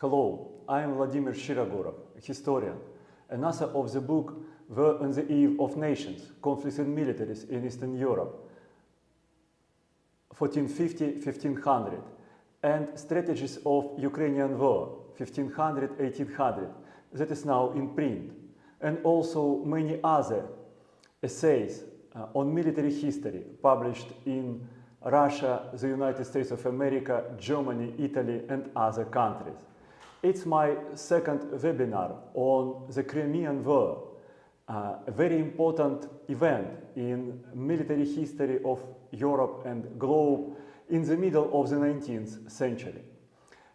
Hello, I am Vladimir Shirogorov, a historian, and author of the book War on the Eve of Nations, Conflicts and Militaries in Eastern Europe, 1450-1500, and Strategies of Ukrainian War, 1500-1800, that is now in print, and also many other essays on military history published in Russia, the United States of America, Germany, Italy, and other countries. It's my second webinar on the Crimean War, a very important event in military history of Europe and globe in the middle of the 19th century.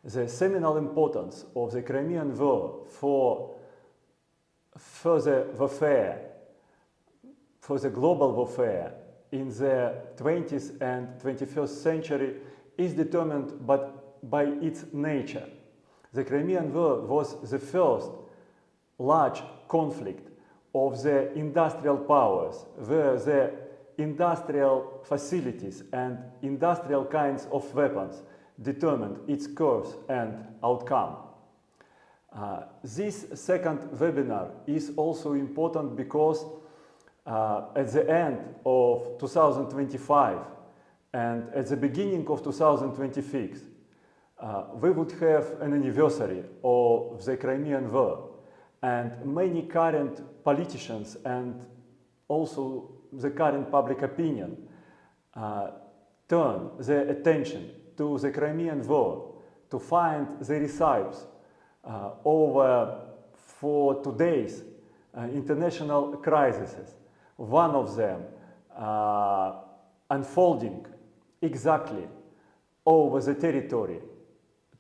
The seminal importance of the Crimean War for further warfare, for the global warfare in the 20th and 21st century is determined by its nature. The Crimean War was the first large conflict of the industrial powers, where the industrial facilities and industrial kinds of weapons determined its course and outcome. This second webinar is also important because at the end of 2025 and at the beginning of 2026, we would have an anniversary of the Crimean War, and many current politicians and also the current public opinion turn their attention to the Crimean War to find the recipes for today's international crises. One of them unfolding exactly over the territory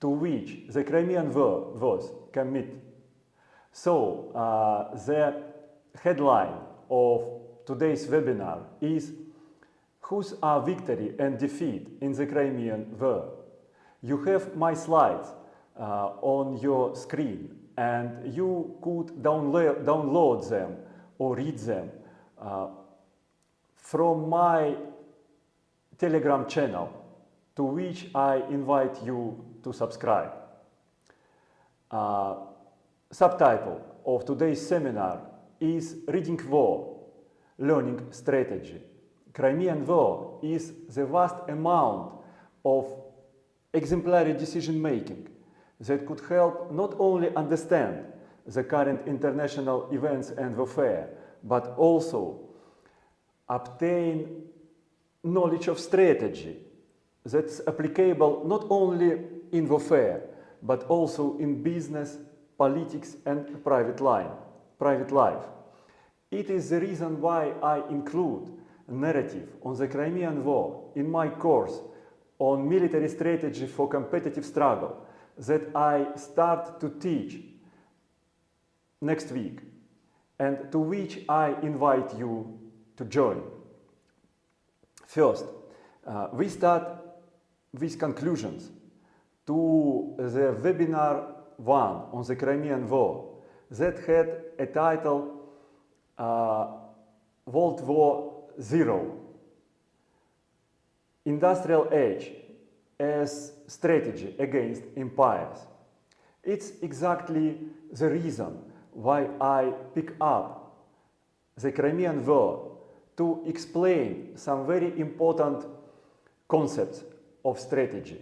to which the Crimean War was committed. So the headline of today's webinar is "Whose are victory and defeat in the Crimean War?" You have my slides on your screen, and you could download them or read them from my Telegram channel, to which I invite you to subscribe. Subtitle of today's seminar is Reading War, Learning Strategy. Crimean War is the vast amount of exemplary decision-making that could help not only understand the current international events and warfare, but also obtain knowledge of strategy that's applicable not only in warfare, but also in business, politics, and private life. It is the reason why I include a narrative on the Crimean War in my course on military strategy for competitive struggle that I start to teach next week, and to which I invite you to join. First, we start with conclusions to the webinar 1 on the Crimean War that had a title World War Zero, Industrial Age as Strategy Against Empires. It's exactly the reason why I pick up the Crimean War to explain some very important concepts of strategy,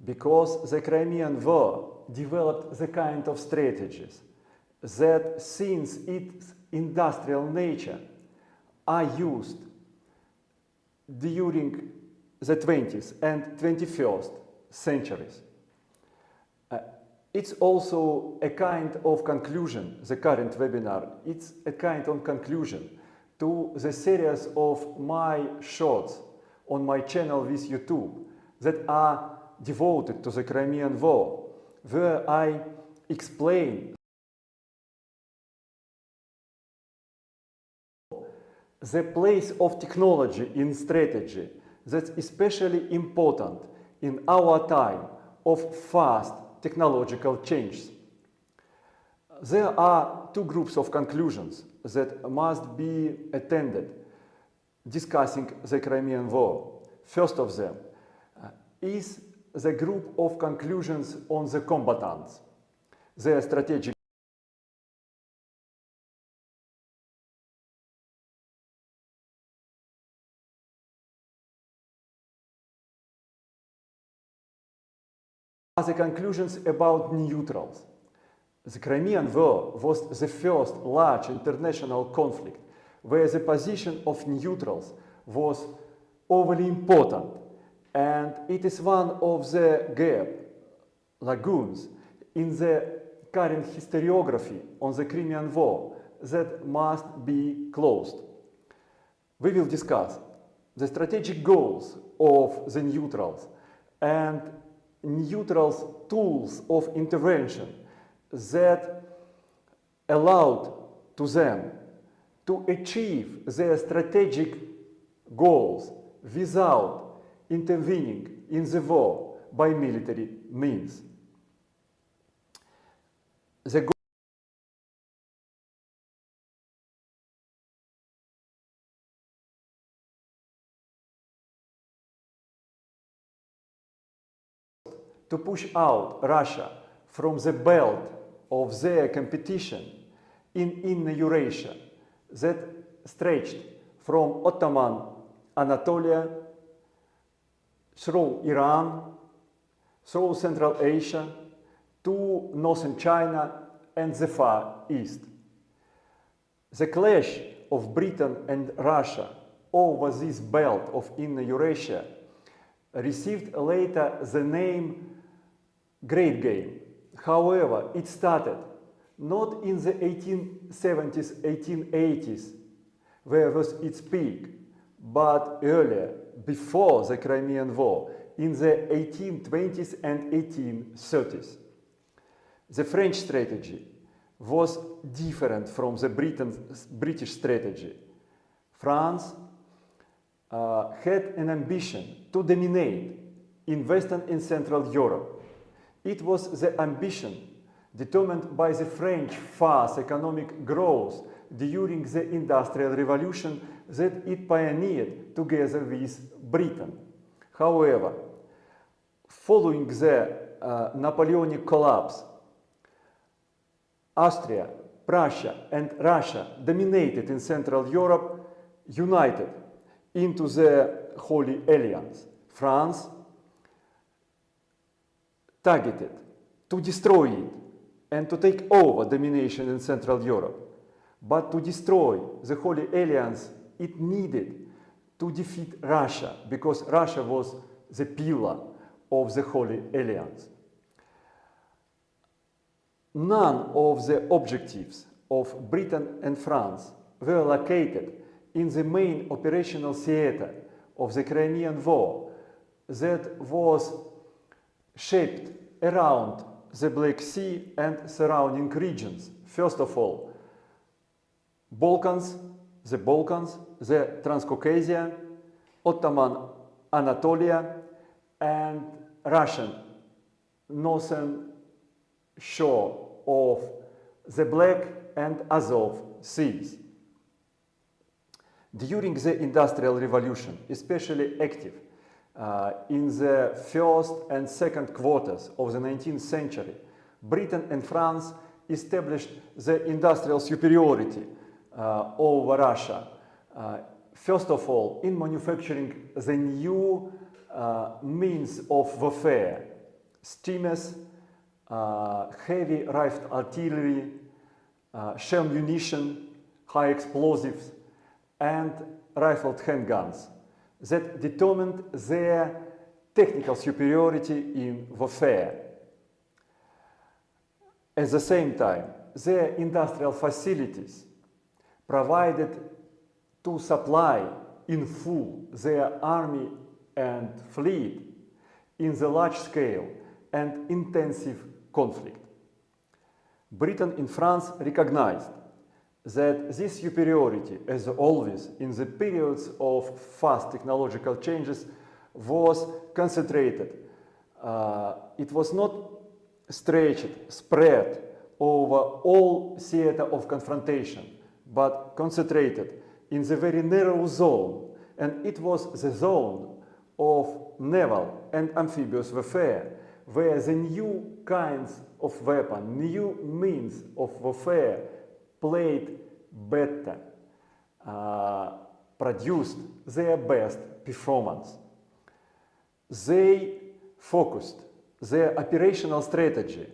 because the Crimean War developed the kind of strategies that, since its industrial nature, are used during the 20th and 21st centuries. It's also a kind of conclusion, the current webinar, it's a kind of conclusion to the series of my shorts on my channel with YouTube that are devoted to the Crimean War, where I explain the place of technology in strategy that's especially important in our time of fast technological changes. There are two groups of conclusions that must be attended discussing the Crimean War. First of them is the group of conclusions on the combatants, their strategic the conclusions about neutrals. The Crimean War was the first large international conflict where the position of neutrals was overly important, and it is one of the lagoons in the current historiography on the Crimean War that must be closed. We will discuss the strategic goals of the neutrals and neutrals' tools of intervention that allowed to them to achieve their strategic goals without intervening in the war by military means. The goal to push out Russia from the belt of their competition in Eurasia that stretched from Ottoman Anatolia through Iran, through Central Asia, to northern China and the Far East. The clash of Britain and Russia over this belt of Inner Eurasia received later the name Great Game. However, it started not in the 1870s, 1880s, where was its peak, but earlier, before the Crimean War, in the 1820s and 1830s. The French strategy was different from the British strategy. France had an ambition to dominate in Western and Central Europe. It was the ambition determined by the French fast economic growth during the Industrial Revolution that it pioneered together with Britain. However, following the Napoleonic collapse, Austria, Prussia, and Russia dominated in Central Europe, united into the Holy Alliance. France targeted to destroy it and to take over domination in Central Europe. But to destroy the Holy Alliance, it needed to defeat Russia, because Russia was the pillar of the Holy Alliance. None of the objectives of Britain and France were located in the main operational theater of the Crimean War that was shaped around the Black Sea and surrounding regions. First of all, the Balkans, the Transcaucasia, Ottoman Anatolia, and Russian northern shore of the Black and Azov Seas. During the Industrial Revolution, especially active in the first and second quarters of the 19th century, Britain and France established the industrial superiority over Russia. First of all, in manufacturing the new means of warfare, steamers, heavy rifled artillery, shell munition, high explosives, and rifled handguns that determined their technical superiority in warfare. At the same time, their industrial facilities provided to supply in full their army and fleet in the large scale and intensive conflict. Britain and France recognized that this superiority, as always in the periods of fast technological changes, was concentrated. It was not stretched, spread over all theater of confrontation, but concentrated in the very narrow zone, and it was the zone of naval and amphibious warfare, where the new kinds of weapon, new means of warfare played better, produced their best performance. They focused their operational strategy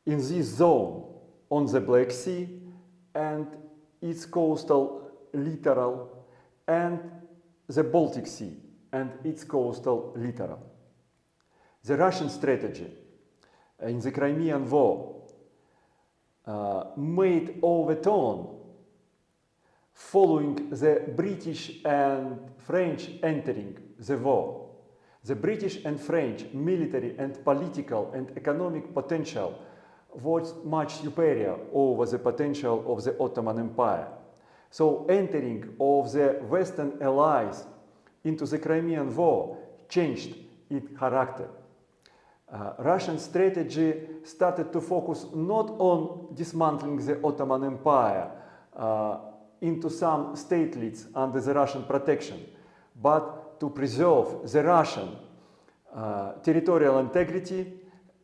in this zone on the Black Sea and its coastal littoral, and the Baltic Sea and its coastal littoral. The Russian strategy in the Crimean War made overturn following the British and French entering the war. The British and French military and political and economic potential was much superior over the potential of the Ottoman Empire. So entering of the Western allies into the Crimean War changed its character. Russian strategy started to focus not on dismantling the Ottoman Empire into some statelets under the Russian protection, but to preserve the Russian territorial integrity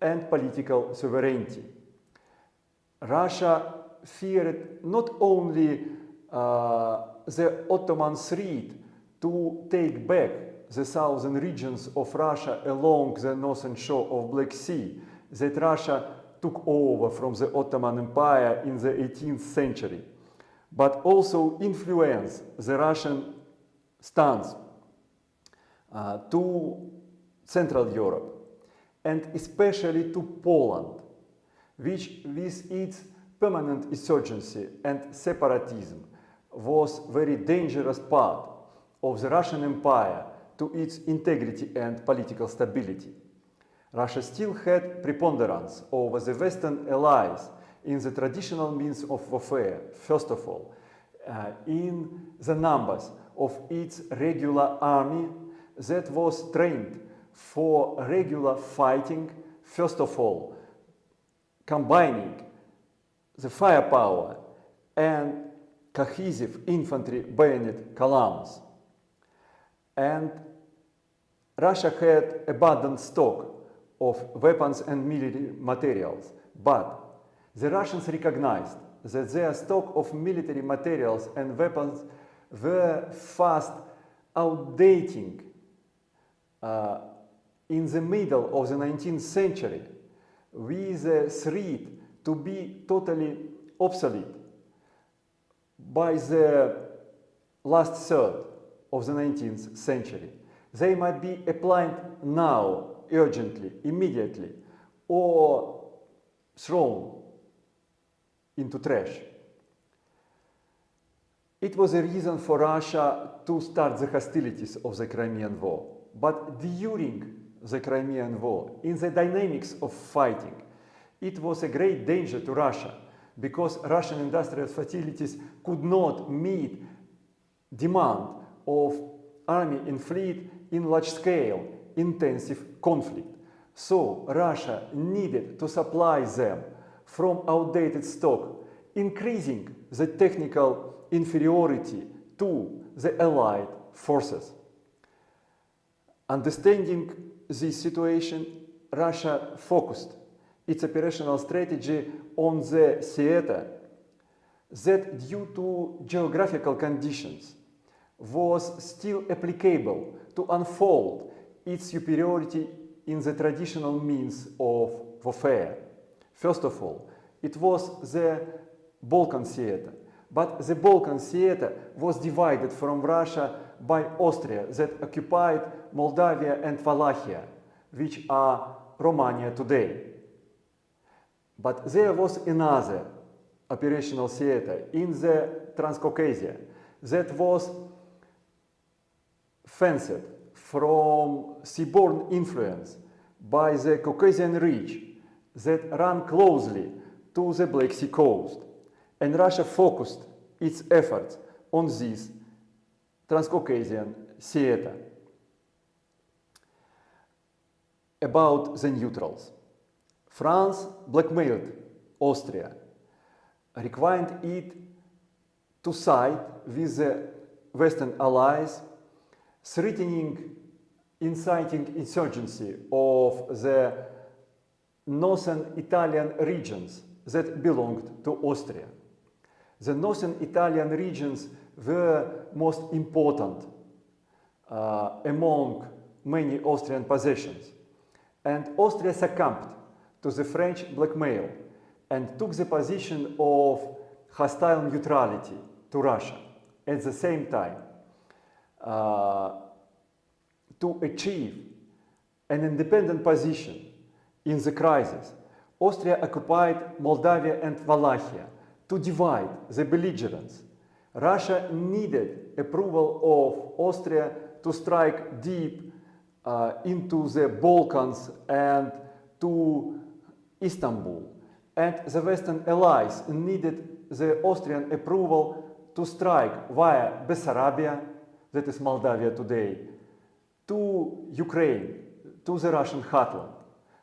and political sovereignty. Russia feared not only the Ottoman threat to take back the southern regions of Russia along the northern shore of Black Sea that Russia took over from the Ottoman Empire in the 18th century, but also influence the Russian stance to Central Europe, and especially to Poland, which with its permanent insurgency and separatism was very dangerous part of the Russian Empire to its integrity and political stability. Russia still had preponderance over the Western allies in the traditional means of warfare, first of all, in the numbers of its regular army that was trained for regular fighting, first of all, combining the firepower and cohesive infantry bayonet columns. And Russia had abundant stock of weapons and military materials, but the Russians recognized that their stock of military materials and weapons were fast outdating in the middle of the 19th century, with the threat to be totally obsolete by the last third of the 19th century. They might be applied now, urgently, immediately, or thrown into trash. It was a reason for Russia to start the hostilities of the Crimean War. But during the Crimean War, in the dynamics of fighting, it was a great danger to Russia, because Russian industrial facilities could not meet demand of army and fleet in large-scale, intensive conflict. So Russia needed to supply them from outdated stock, increasing the technical inferiority to the Allied forces. Understanding this situation, Russia focused its operational strategy on the theater that, due to geographical conditions, was still applicable to unfold its superiority in the traditional means of warfare. First of all, it was the Balkan theater, but the Balkan theater was divided from Russia by Austria that occupied Moldavia and Wallachia, which are Romania today. But there was another operational theater in the Transcaucasia that was fenced from seaborne influence by the Caucasian Ridge that ran closely to the Black Sea coast, and Russia focused its efforts on this Transcaucasian theater. About the neutrals. France blackmailed Austria, requiring it to side with the Western allies threatening, inciting insurgency of the northern Italian regions that belonged to Austria. The northern Italian regions were most important among many Austrian possessions, and Austria succumbed to the French blackmail and took the position of hostile neutrality to Russia. At the same time, to achieve an independent position in the crisis, Austria occupied Moldavia and Wallachia to divide the belligerents. Russia needed approval of Austria to strike deep into the Balkans and to Istanbul. And the Western allies needed the Austrian approval to strike via Bessarabia, that is Moldavia today, to Ukraine, to the Russian heartland.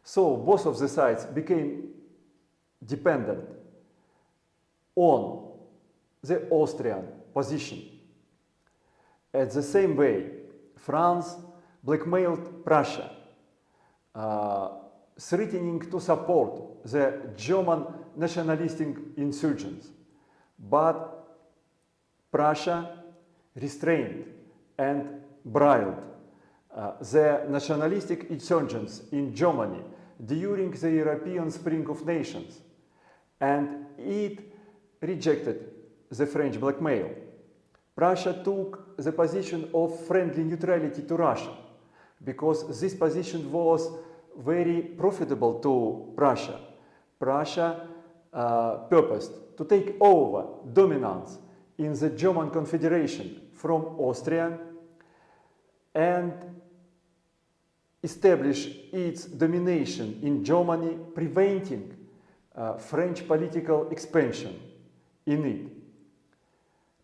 So both of the sides became dependent on the Austrian position. At the same way, France blackmailed Prussia, threatening to support the German nationalistic insurgents. But Prussia restrained and bridled the nationalistic insurgents in Germany during the European Spring of Nations, and it rejected the French blackmail. Prussia took the position of friendly neutrality to Russia, because this position was very profitable to Prussia. Prussia purposed to take over dominance in the German Confederation from Austria and establish its domination in Germany, preventing French political expansion in it.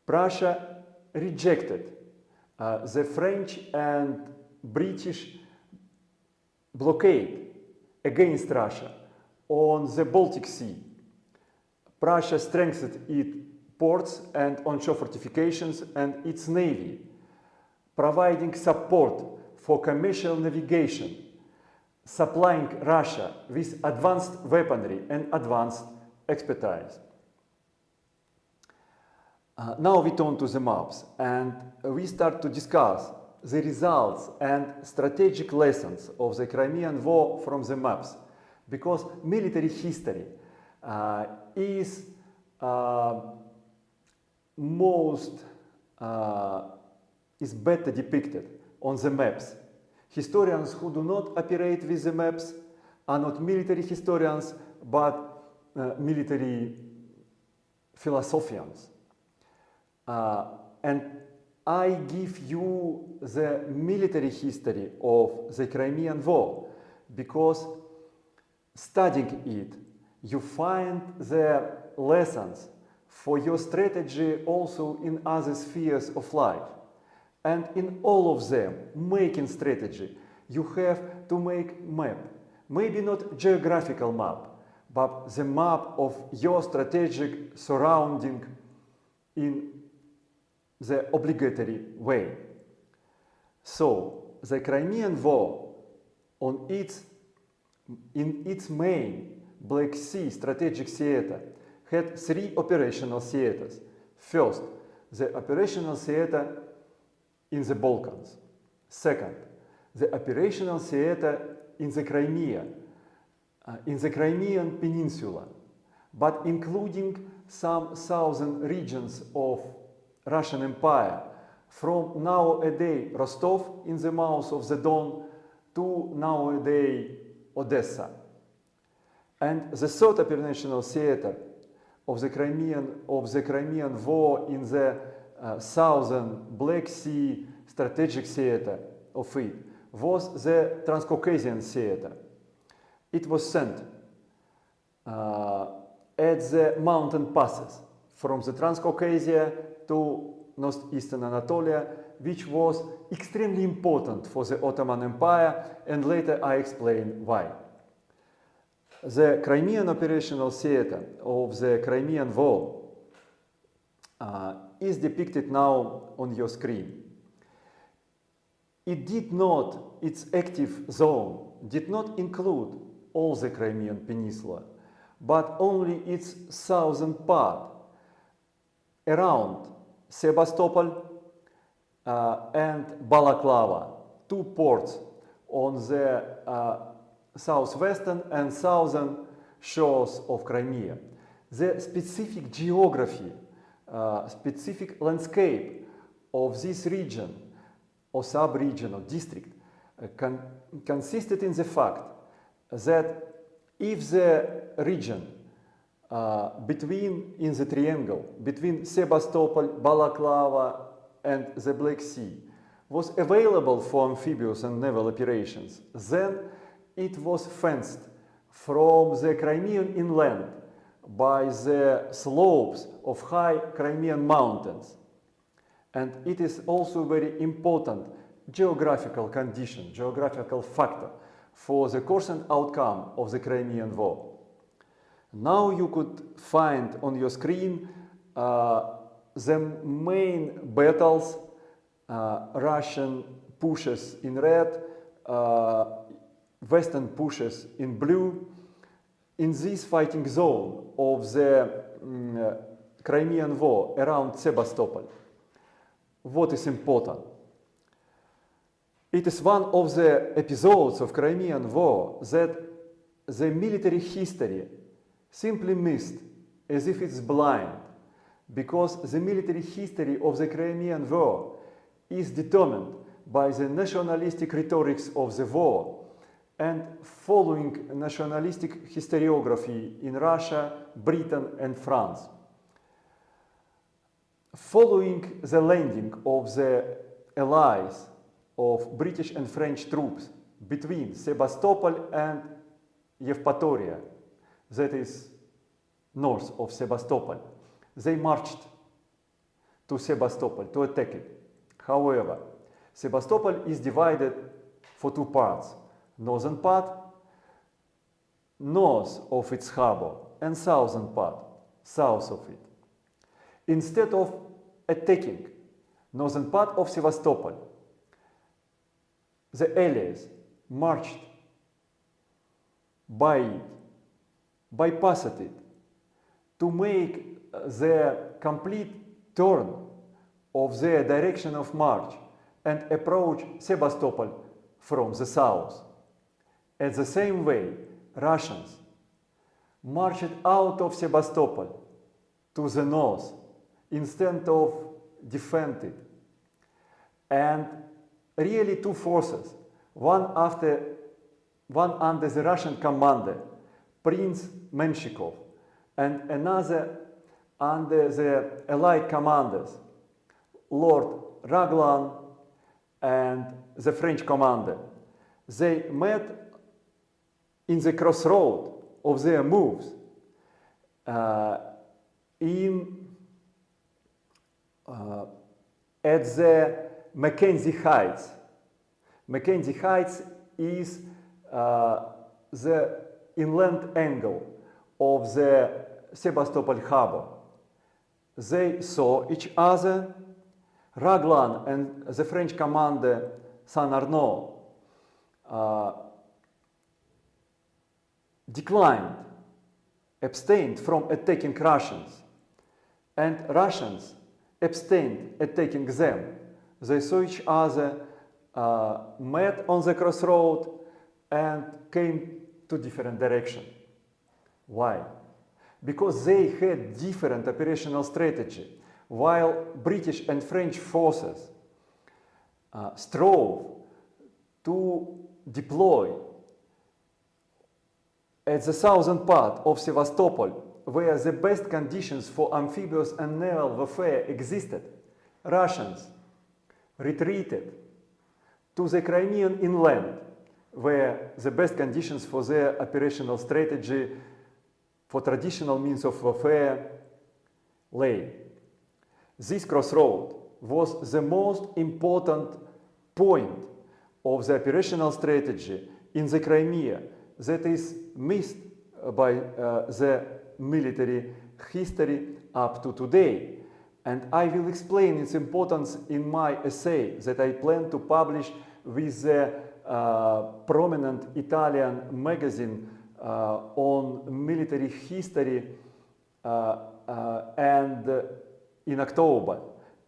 Prussia rejected the French and British blockade against Russia on the Baltic Sea. Prussia strengthened its ports and onshore fortifications and its navy, providing support for commercial navigation, supplying Russia with advanced weaponry and advanced expertise. Now we turn to the maps and we start to discuss the results and strategic lessons of the Crimean War from the maps, because military history is better depicted on the maps. Historians who do not operate with the maps are not military historians, but military philosophers. And I give you the military history of the Crimean War, because studying it, you find the lessons for your strategy also in other spheres of life. And in all of them, making strategy, you have to make map. Maybe not geographical map, but the map of your strategic surrounding in the obligatory way. So, the Crimean War in its main Black Sea strategic theater had three operational theaters. First, the operational theater in the Balkans. Second, the operational theater in the Crimea, in the Crimean Peninsula, but including some southern regions of Russian Empire, from nowadays Rostov in the mouth of the Don to nowadays Odessa. And the third operational theater of the Crimean War in the southern Black Sea strategic theater of it was the Transcaucasian theater. It was sent at the mountain passes from the Transcaucasia to northeastern Anatolia, which was extremely important for the Ottoman Empire, and later I explain why. The Crimean operational theater of the Crimean War is depicted now on your screen. its active zone did not include all the Crimean Peninsula, but only its southern part around Sebastopol and Balaclava, two ports on the southwestern and southern shores of Crimea. The specific geography, specific landscape of this region or sub-region or district consisted in the fact that if the region in the triangle between Sebastopol, Balaclava and the Black Sea was available for amphibious and naval operations, then it was fenced from the Crimean inland by the slopes of high Crimean mountains. And it is also a very important geographical condition, geographical factor for the course and outcome of the Crimean War. Now you could find on your screen the main battles, Russian pushes in red, Western pushes in blue, in this fighting zone of the Crimean War around Sebastopol. What is important? It is one of the episodes of Crimean War that the military history simply missed, as if it's blind, because the military history of the Crimean War is determined by the nationalistic rhetorics of the war and following nationalistic historiography in Russia, Britain and France. Following the landing of the allies of British and French troops between Sebastopol and Evpatoria, that is north of Sebastopol, they marched to Sebastopol to attack it. However, Sebastopol is divided for two parts. Northern part, north of its harbor, and southern part, south of it. Instead of attacking northern part of Sevastopol, the allies marched by it, bypassed it, to make the complete turn of their direction of march and approach Sebastopol from the south. At the same way, Russians marched out of Sebastopol to the north instead of defend it. And really two forces, one under the Russian commander, Prince Menshikov, and another under the Allied commanders, Lord Raglan and the French commander. They met in the crossroad of their moves at the Mackenzie Heights. Mackenzie Heights is the inland angle of the Sebastopol harbor. They saw each other. Raglan and the French commander Saint Arnaud abstained from attacking Russians, and Russians abstained attacking them. They saw each other, met on the crossroad, and came to different direction. Why? Because they had different operational strategy. While British and French forces strove to deploy at the southern part of Sevastopol, where the best conditions for amphibious and naval warfare existed, Russians retreated to the Crimean inland, where the best conditions for their operational strategy for traditional means of warfare lay. This crossroad was the most important point of the operational strategy in the Crimea that is missed by the military history up to today. And I will explain its importance in my essay that I plan to publish with a prominent Italian magazine on military history and in October,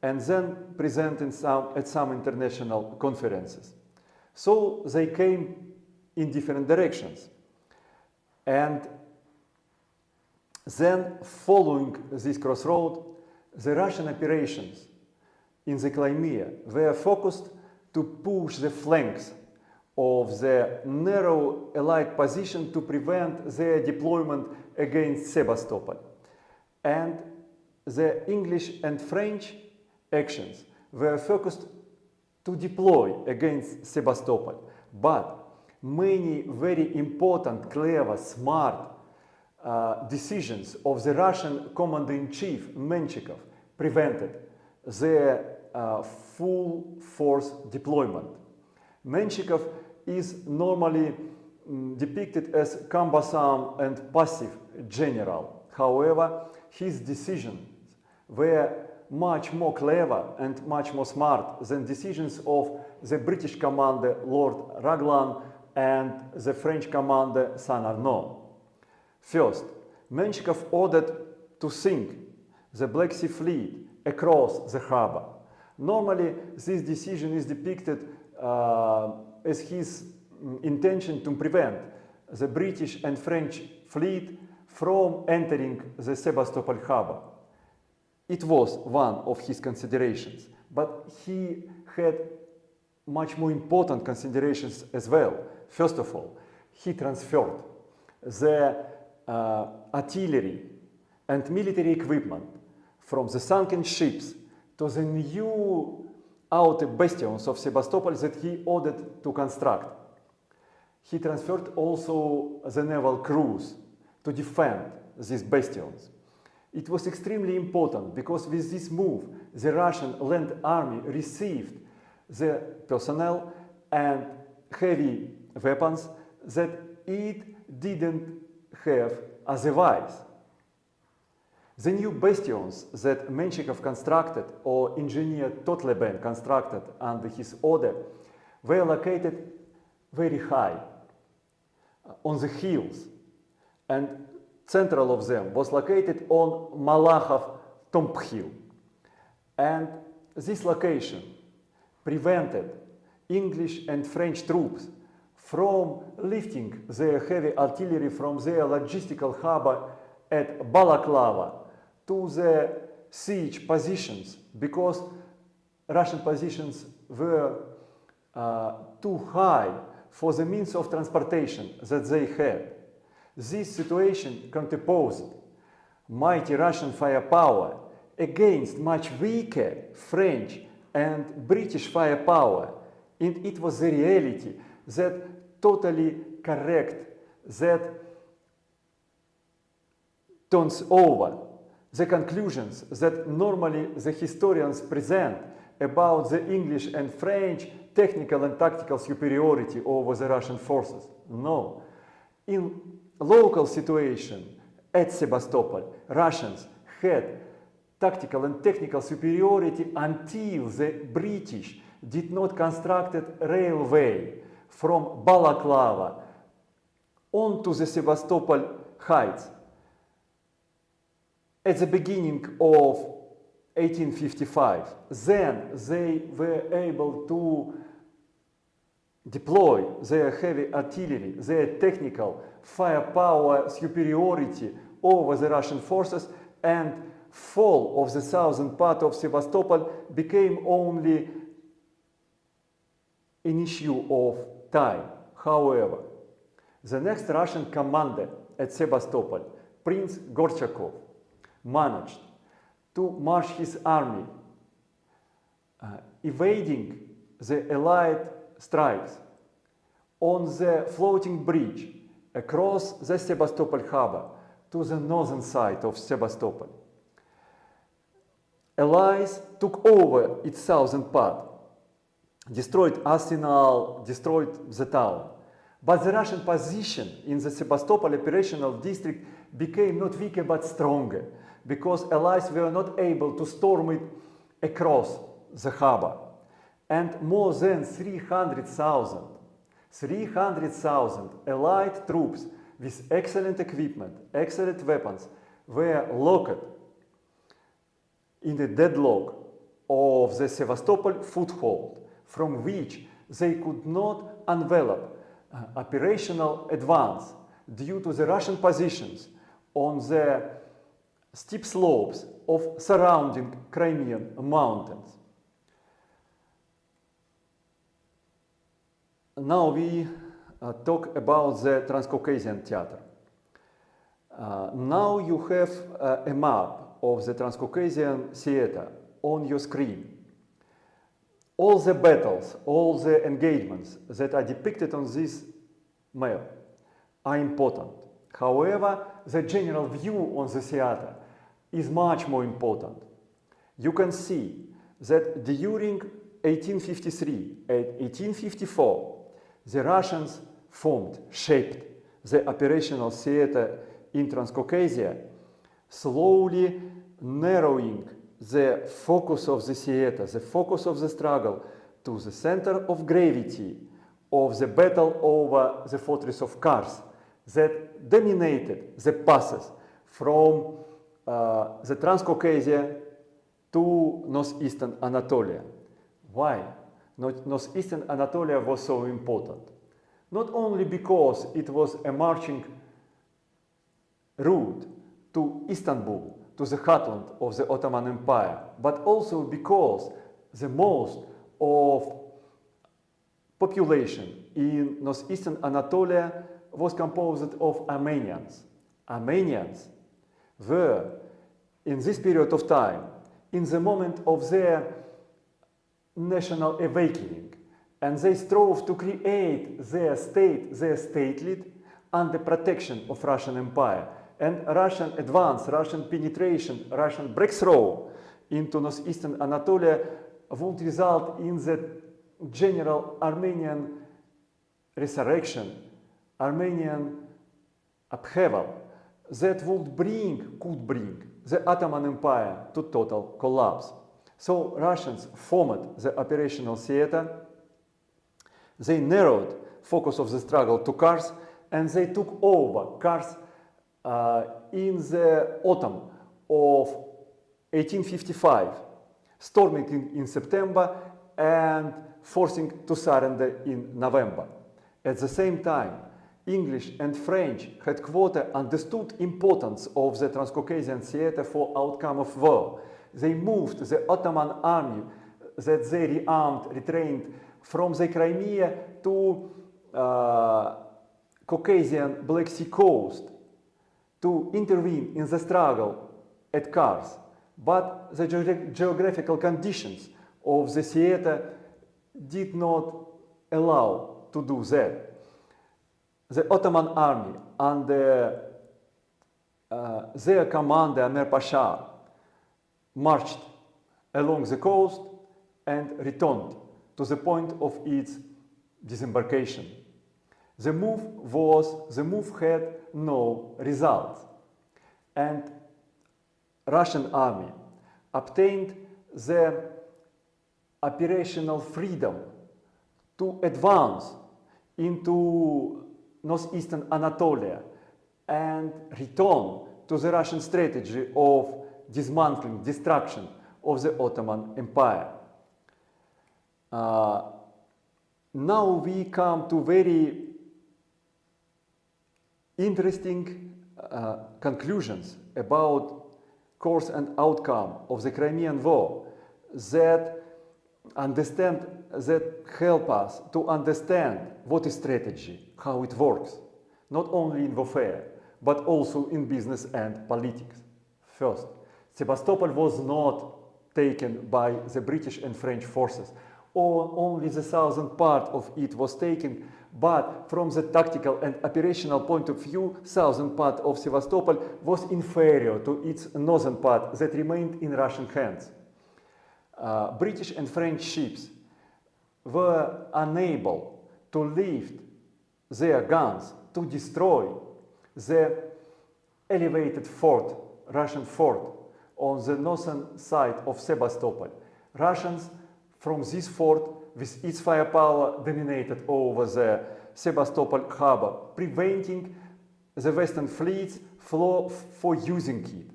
and then presenting at some international conferences. So they came in different directions. And then, following this crossroad, the Russian operations in the Crimea were focused to push the flanks of the narrow Allied position to prevent their deployment against Sebastopol. And the English and French actions were focused to deploy against Sebastopol. But many very important, clever, smart decisions of the Russian commander-in-chief, Menshikov, prevented their full force deployment. Menshikov is normally depicted as cumbersome and passive general. However, his decisions were much more clever and much more smart than decisions of the British commander Lord Raglan and the French commander Saint-Arnaud. First, Menshikov ordered to sink the Black Sea Fleet across the harbor. Normally, this decision is depicted as his intention to prevent the British and French fleet from entering the Sebastopol harbor. It was one of his considerations, but he had much more important considerations as well. First of all, he transferred the artillery and military equipment from the sunken ships to the new outer bastions of Sebastopol that he ordered to construct. He transferred also the naval crews to defend these bastions. It was extremely important because with this move, the Russian land army received the personnel and heavy weapons that it didn't have otherwise. The new bastions that Menshikov constructed or engineer Totleben constructed under his order were located very high on the hills, and central of them was located on Malachov Tomb Hill. And this location prevented English and French troops from lifting their heavy artillery from their logistical harbor at Balaklava to the siege positions, because Russian positions were too high for the means of transportation that they had. This situation counterposed mighty Russian firepower against much weaker French and British firepower, and it was the reality that totally correct, that turns over the conclusions that normally the historians present about the English and French technical and tactical superiority over the Russian forces. No. In local situation at Sebastopol, Russians had tactical and technical superiority until the British did not construct a railway from Balaklava onto the Sebastopol heights. At the beginning of 1855, then they were able to deploy their heavy artillery, their technical firepower superiority over the Russian forces, and fall of the southern part of Sebastopol became only an issue of time. However, the next Russian commander at Sebastopol, Prince Gorchakov, managed to march his army, evading the Allied strikes on the floating bridge across the Sebastopol harbor to the northern side of Sebastopol. Allies took over its southern part, destroyed arsenal, destroyed the town. But the Russian position in the Sebastopol operational district became not weaker but stronger, because Allies were not able to storm it across the harbor. and more than 300,000 Allied troops with excellent equipment, excellent weapons, were locked in the deadlock of the Sebastopol foothold, from which they could not envelop operational advance due to the Russian positions on the steep slopes of surrounding Crimean mountains. Now we talk about the Transcaucasian theater. Now you have a map of the Transcaucasian theater on your screen. All the battles, all the engagements that are depicted on this map are important. However, the general view on the theater is much more important. You can see that during 1853 and 1854, the Russians shaped the operational theater in Transcaucasia, slowly narrowing the focus of the theater, the focus of the struggle, to the center of gravity of the battle over the fortress of Kars that dominated the passes from the Transcaucasia to northeastern Anatolia. Why northeastern Anatolia was so important? Not only because it was a marching route to Istanbul, to the heartland of the Ottoman Empire, but also because the most of population in northeastern Anatolia was composed of Armenians. Armenians were, in this period of time, in the moment of their national awakening, and they strove to create their state, their statelet, under protection of Russian Empire. And Russian advance, Russian penetration, Russian breakthrough into northeastern Anatolia would result in the general Armenian resurrection, Armenian upheaval that could bring the Ottoman Empire to total collapse. So Russians formed the operational theater, they narrowed focus of the struggle to Kars, and they took over Kars in the autumn of 1855, storming in September and forcing to surrender in November. At the same time, English and French headquarters understood importance of the Transcaucasian theater for outcome of war. They moved the Ottoman army that they rearmed, retrained from the Crimea to Caucasian Black Sea coast to intervene in the struggle at Kars. But the geographical conditions of the theater did not allow to do that. The Ottoman army under their commander Amir Pasha marched along the coast and returned to the point of its disembarkation. The move had no results, and Russian army obtained the operational freedom to advance into northeastern Anatolia and return to the Russian strategy of dismantling, destruction of the Ottoman Empire. Now we come to very interesting conclusions about course and outcome of the Crimean War that help us to understand what is strategy, how it works, not only in warfare, but also in business and politics. First, Sebastopol was not taken by the British and French forces, or only the southern part of it was taken, but from the tactical and operational point of view, southern part of Sebastopol was inferior to its northern part that remained in Russian hands. British and French ships were unable to lift their guns to destroy the elevated fort, Russian fort, on the northern side of Sebastopol. Russians from this fort with its firepower dominated over the Sebastopol harbor, preventing the Western fleets for using it.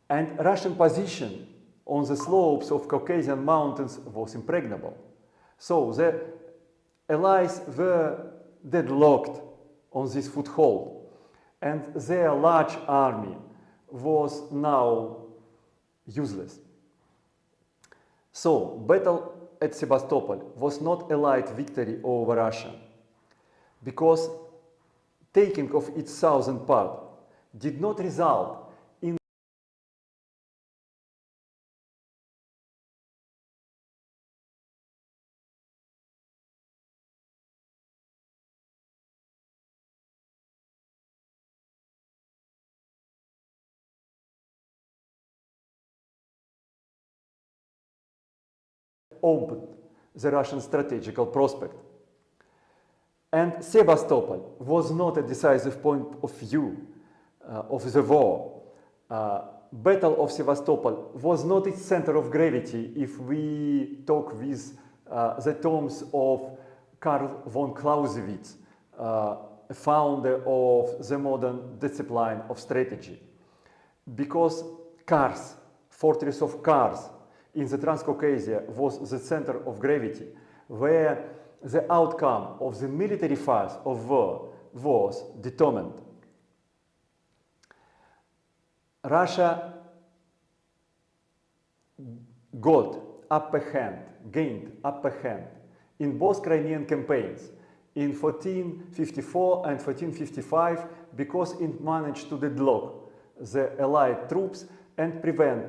And Russian position on the slopes of Caucasian mountains was impregnable. So the Allies were deadlocked on this foothold, and their large army was now useless. So, battle at Sebastopol was not a light victory over Russia, because taking of its southern part did not result in opened the Russian strategical prospect. And Sebastopol was not a decisive point of view of the war. Battle of Sebastopol was not its center of gravity if we talk with the terms of Karl von Clausewitz, founder of the modern discipline of strategy. Because Kars, fortress of Kars in the Transcaucasia, was the center of gravity, where the outcome of the military phase of war was determined. Russia gained upper hand in both Crimean campaigns in 1454 and 1455 because it managed to deadlock the Allied troops and prevent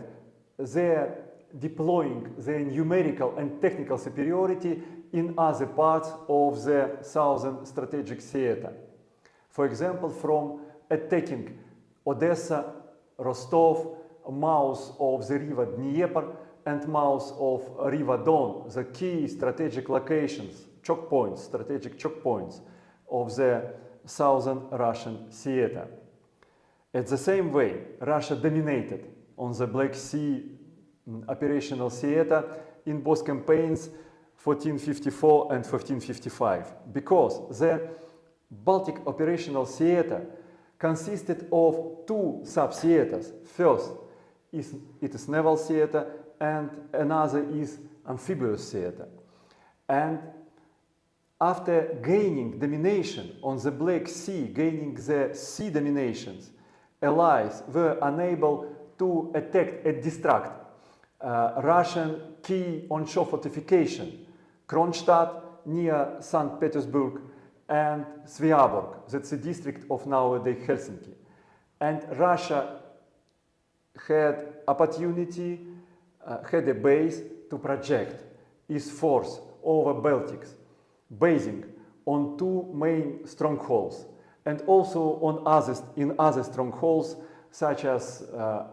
their deploying their numerical and technical superiority in other parts of the southern strategic theater. For example, from attacking Odessa, Rostov, mouth of the river Dnieper and mouth of river Don, the key strategic locations, strategic choke points of the southern Russian theater. At the same way, Russia dominated on the Black Sea operational theater in both campaigns 1454 and 1455, because the Baltic operational theater consisted of two sub-theaters. First it is naval theater and another is amphibious theater. And after gaining domination on the Black Sea, gaining the sea dominations, Allies were unable to attack and distract Russian key onshore fortification, Kronstadt near St. Petersburg and Sveaborg, that's a district of nowadays Helsinki. And Russia had opportunity, had a base to project its force over Baltics, basing on two main strongholds, and also on other strongholds such as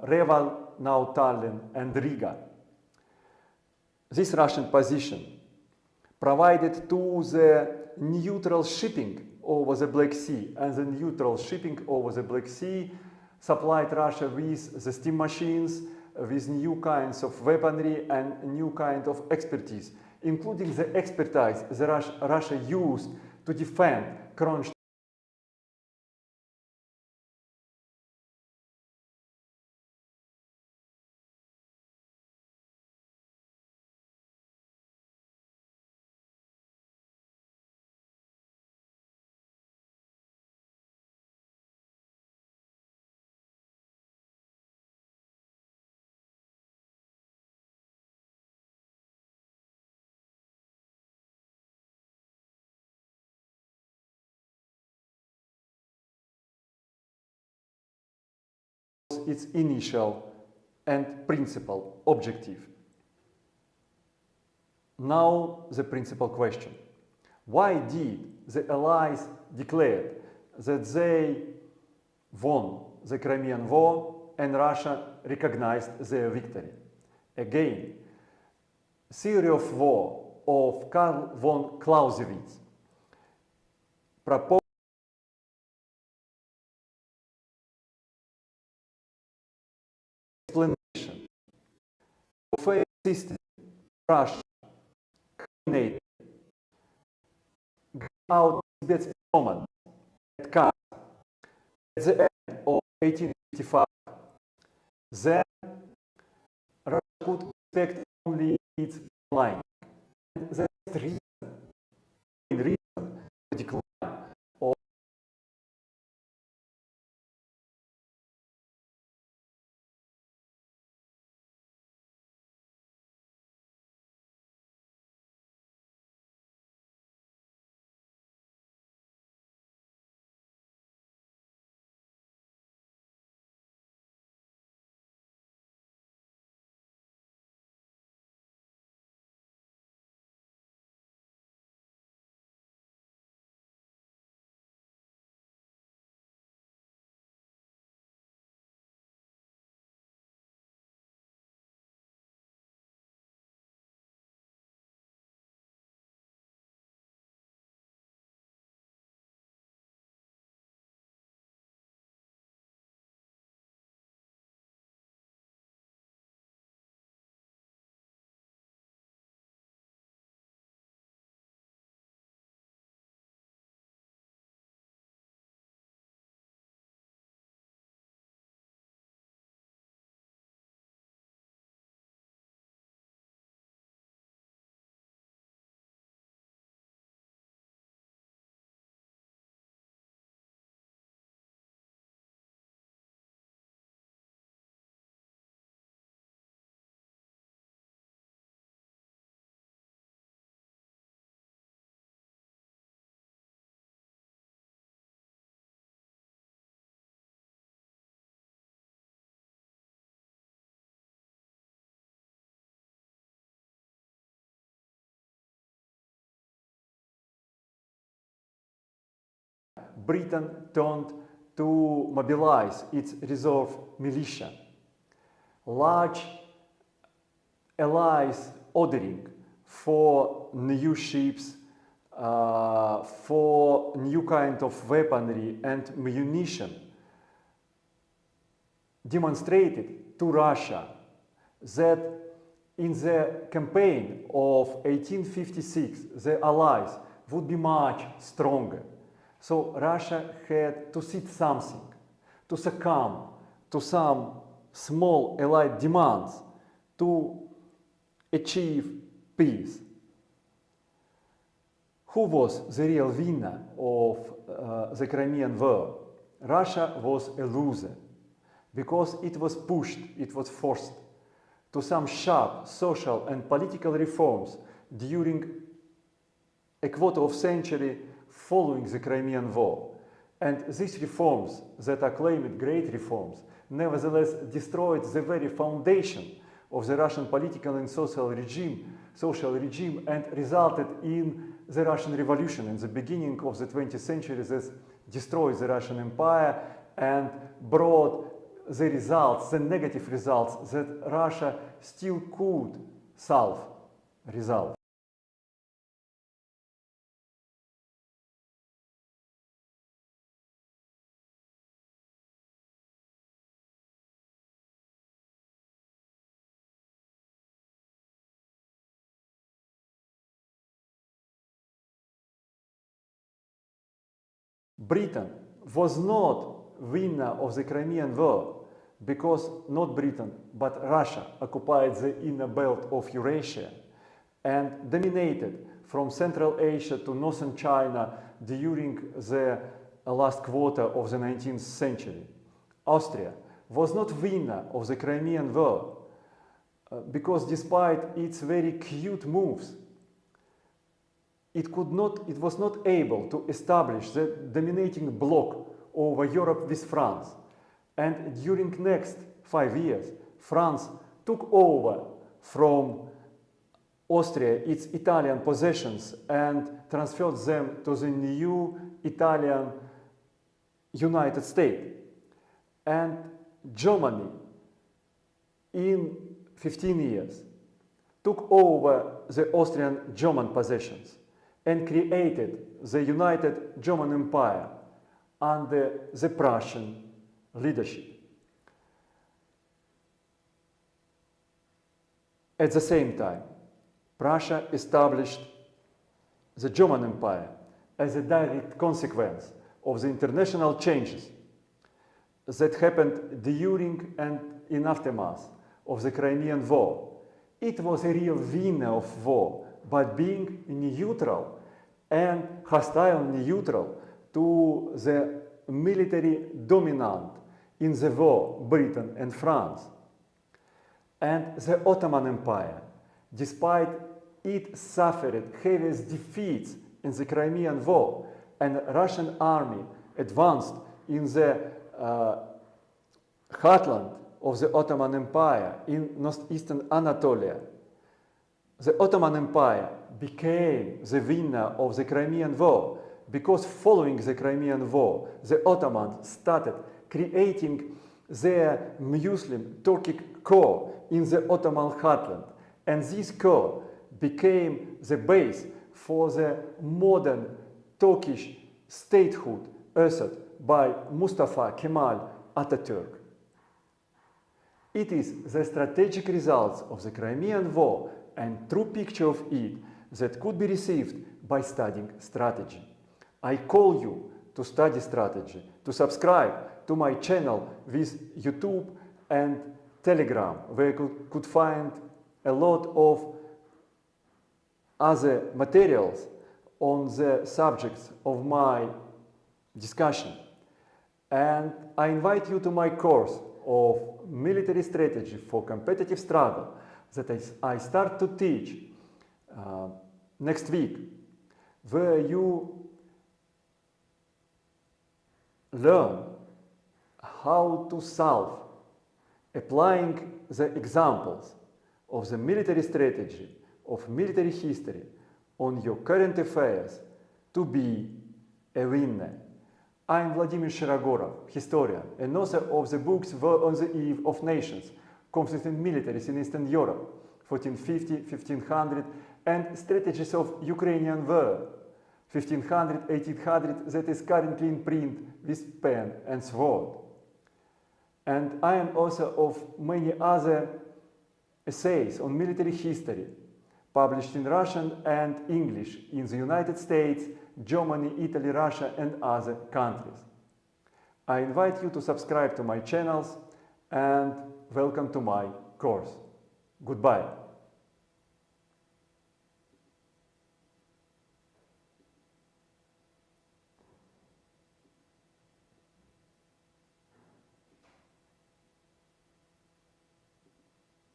Reval, now Tallinn, and Riga. This Russian position provided to the neutral shipping over the Black Sea, and the neutral shipping over the Black Sea supplied Russia with the steam machines, with new kinds of weaponry and new kind of expertise, including the expertise that Russia used to defend Kronstadt. Its initial and principal objective. Now the principal question. Why did the Allies declare that they won the Crimean War and Russia recognized their victory? Again, theory of war of Karl von Clausewitz proposed explanation of a system Russia dominated, out Tibet's performance at Kars at the end of 1855, then Russia could expect only its decline. And that's the reason for decline of Britain turned to mobilize its reserve militia. Large allies ordering for new ships, for new kind of weaponry and munition demonstrated to Russia that in the campaign of 1856 the allies would be much stronger. So Russia had to cede something, to succumb to some small allied demands to achieve peace. Who was the real winner of the Crimean War? Russia was a loser because it was pushed, it was forced to some sharp social and political reforms during a quarter of century following the Crimean War. And these reforms that are claimed great reforms nevertheless destroyed the very foundation of the Russian political and social regime and resulted in the Russian Revolution in the beginning of the 20th century that destroyed the Russian Empire and brought the results, the negative results that Russia still could resolve. Britain was not winner of the Crimean War because not Britain but Russia occupied the inner belt of Eurasia and dominated from Central Asia to Northern China during the last quarter of the 19th century. Austria was not winner of the Crimean War because despite its very cute moves, it was not able to establish the dominating bloc over Europe with France. And during next 5 years, France took over from Austria its Italian possessions and transferred them to the new Italian United States. And Germany, in 15 years, took over the Austrian German possessions and created the United German Empire under the Prussian leadership. At the same time, Prussia established the German Empire as a direct consequence of the international changes that happened during and in aftermath of the Crimean War. It was a real winner of war, but being neutral and hostile neutral to the military dominant in the war, Britain and France. And the Ottoman Empire, despite it suffered heaviest defeats in the Crimean War, and Russian army advanced in the heartland of the Ottoman Empire in northeastern Anatolia. The Ottoman Empire became the winner of the Crimean War because following the Crimean War, the Ottomans started creating their Muslim Turkic core in the Ottoman heartland, and this core became the base for the modern Turkish statehood ushered by Mustafa Kemal Atatürk. It is the strategic results of the Crimean War and true picture of it that could be received by studying strategy. I call you to study strategy, to subscribe to my channel with YouTube and Telegram, where you could find a lot of other materials on the subjects of my discussion. And I invite you to my course of military strategy for competitive struggle that I start to teach next week, where you learn how to solve applying the examples of the military strategy, of military history on your current affairs to be a winner. I am Vladimir Shirogorov, historian and author of the books War on the Eve of Nations, Conflict in Militaries in Eastern Europe, 1450-1500, and Strategies of Ukrainian War, 1500-1800, that is currently in print with pen and sword. And I am author of many other essays on military history, published in Russian and English in the United States, Germany, Italy, Russia, and other countries. I invite you to subscribe to my channels and welcome to my course. Goodbye.